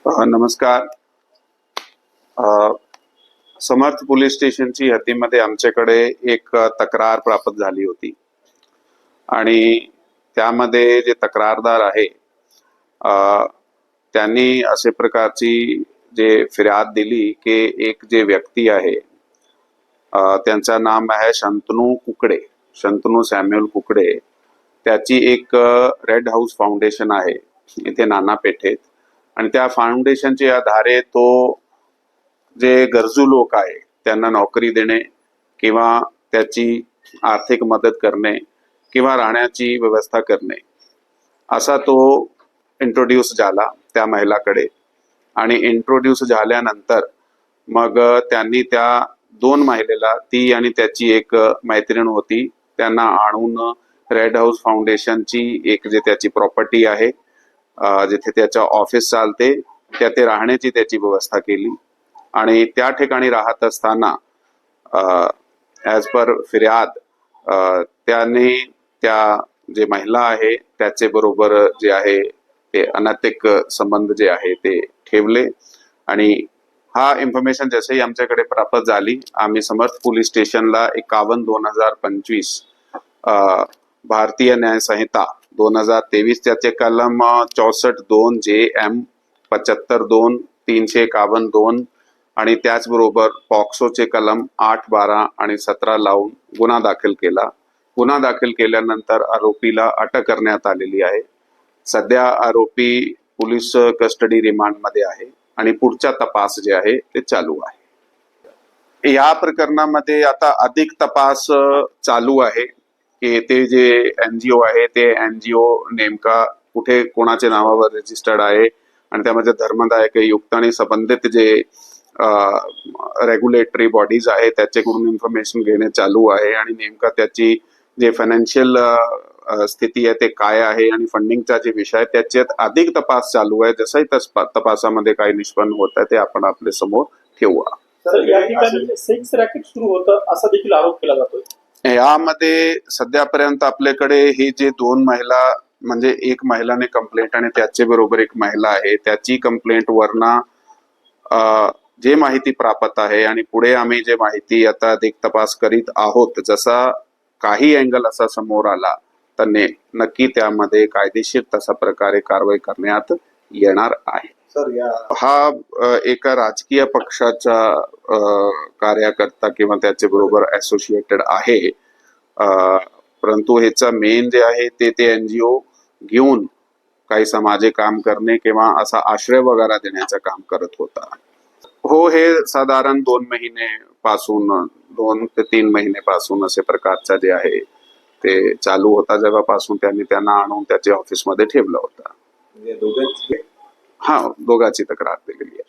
नमस्कार. समर्थ पोलीस स्टेशनची हद्दीमध्ये आमच्याकडे एक तक्रार प्राप्त झाली होती आणि त्यामध्ये जे तक्रारदार आहे त्यांनी असे प्रकारची जे फिर्याद दिली की एक जे व्यक्ती आहे त्यांचं नाम आहे शंतनू सॅम्युअल कुकडे. त्याची एक रेड हाऊस फाउंडेशन आहे इथे नाना पेठेत आणि त्या फाउंडेशनचे आधारे तो जे गरजू लोक आहे त्यांना नोकरी देणे किंवा त्याची आर्थिक मदत करणे किंवा राहण्याची व्यवस्था करणे असा तो इंट्रोड्यूस झाला त्या महिलाकडे. आणि इंट्रोड्यूस झाल्यानंतर मग त्यांनी त्या दोन महिलेला, ती आणि त्याची एक मैत्रीण होती, त्यांना आणून रेड हाऊस फाउंडेशनची एक जे त्याची प्रॉपर्टी आहे जिथे त्याचं ऑफिस चालते त्या ते राहण्याची त्याची व्यवस्था केली. आणि त्या ठिकाणी राहत असताना ॲज पर फिर्याद त्याने त्या जे महिला आहे त्याचे बरोबर जे आहे ते अनैतिक संबंध जे आहे ते ठेवले. आणि हा इन्फॉर्मेशन जसंही आमच्याकडे प्राप्त झाली आम्ही समर्थ पोलीस स्टेशनला 51/2025 भारतीय न्याय संहिता 2023 त्याचे कलम 64(2) JM 75(2) 351(2) आणि त्याचबरोबर पॉक्सोचे कलम 8, 12 आणि 17 लावून गुन्हा दाखल केला. गुन्हा दाखल केल्यानंतर आरोपीला अटक करण्यात आलेली आहे. सध्या आरोपी पोलीस कस्टडी रिमांडमध्ये आहे आणि पुढचा तपास जे आहे ते चालू आहे. या प्रकरणामध्ये आता अधिक तपास चालू आहे की ते जे NGO आहे ते NGO नेमका कुठे कोणाच्या नावावर रजिस्टर्ड आहे आणि त्यामध्ये धर्मदायक युक्त आणि संबंधित जे रेग्युलेटरी बॉडीज आहे त्याच्याकडून इन्फॉर्मेशन घेणे चालू आहे आणि नेमका त्याची जे फायनान्शियल स्थिती आहे ते काय आहे आणि फंडिंगचा जे विषय आहे त्याच्यात अधिक तपास चालू आहे. जसंही तपासामध्ये काही निष्पन्न होत आहे ते आपण आपल्या समोर ठेवूया. सर, या ठिकाणी सेक्स रॅकेट सुरू होतं असा देखील आरोप केला जातोय. यामध्ये सध्यापर्यंत आपल्याकडे ही जे दोन महिला, म्हणजे एक महिलाने कंप्लेंट आणि त्याचे बरोबर एक महिला आहे, त्याची कंप्लेंट वरना जे माहिती प्राप्त आहे आणि पुढे आम्ही जे माहिती आता अधिक तपास करीत आहोत, जसा काही अँगल असा समोर आला तर नक्की त्यामध्ये कायदेशीर तसा प्रकारे कारवाई करण्यात येणार आहे. हा एका राजकीय पक्षाचा कार्यकर्ता किंवा त्याच्या बरोबर असोसिएटेड आहे, परंतु ह्याचा मेन जे आहे ते NGO घेऊन काही सामाजिक काम करणे किंवा असा आश्रय वगैरे देण्याचं काम करत होता. हो, हे साधारण 2 महिन्यापासून 2 ते 3 महिन्यापासून असे प्रकारचा जे आहे ते चालू होता, जेव्हापासून त्यांना आणून त्याच्या ऑफिसमध्ये ठेवलं होतं. हा, दोघांची तक्रार दिलेली आहे.